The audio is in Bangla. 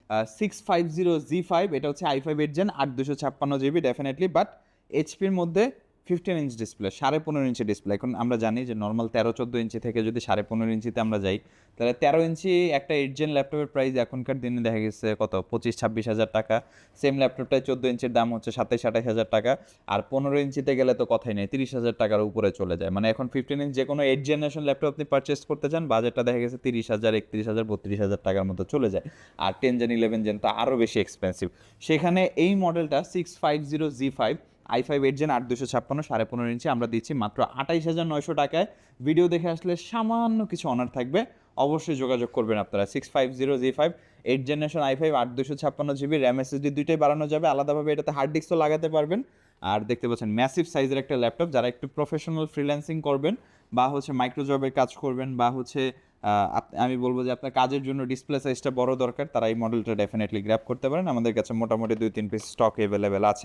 650Z5, এটা হচ্ছে i5 8 gen 8 256 GB definitely, but এইচপির মধ্যে 15 ইঞ্চ ডিসপ্লে, 15.5 ইঞ্চি ডিসপ্লে। এখন আমরা জানি যে নর্মাল 13-14 ইঞ্চি থেকে যদি 15.5 ইঞ্চিতে আমরা যাই, তাহলে 13 ইঞ্চি একটা 8 জেন ল্যাপটপের প্রাইস এখনকার দিনে দেখা গেছে কত, 25-26 হাজার টাকা। সেম ল্যাপটপটায় 14 ইঞ্চির দাম হচ্ছে 27-28 হাজার টাকা। আর 15 ইঞ্চিতে গেলে তো কথাই নেই, 30 হাজার টাকার উপরে চলে যায়। মানে এখন 15 ইঞ্চ যে কোনো 8 জেনারেশন ল্যাপটপ আপনি পারচেস করতে চান, বাজেটটা দেখা গেছে 30 হাজার, 31 হাজার, 32 হাজার টাকার মতো চলে যায়। আর 10 জেন 11 জেন তো আরও বেশি এক্সপেন্সিভ। সেখানে এই মডেলটা 650Z5 i5 8 জেন 8 256 15.5 ইঞ্চি আমরা দিচ্ছি মাত্র 28,900 টাকায়। ভিডিও দেখে আসলে সামান্য কিছু অনার থাকবে, অবশ্যই যোগাযোগ করবেন আপনারা। 650Z5 8 generation i5 8 256 GB, RAM SSD দুইটাই বাড়ানো যাবে, আলাদাভাবে এটাতে হার্ড ডিস্কও লাগাতে পারবেন। আর দেখতে পাচ্ছেন ম্যাসিভ সাইজের একটা ল্যাপটপ, যারা একটু প্রফেশনাল ফ্রিল্যান্সিং করবেন বা হচ্ছে মাইক্রো জবের কাজ করবেন, বা হচ্ছে আমি বলবো যে আপনার কাজের জন্য ডিসপ্লে সাইজটা বড় দরকার, তারা এই মডেলটা ডেফিনেটলি গ্র্যাব করতে পারেন। আমাদের কাছে মোটামুটি 2-3 পিস স্টক অ্যাভেলেবেল আছে।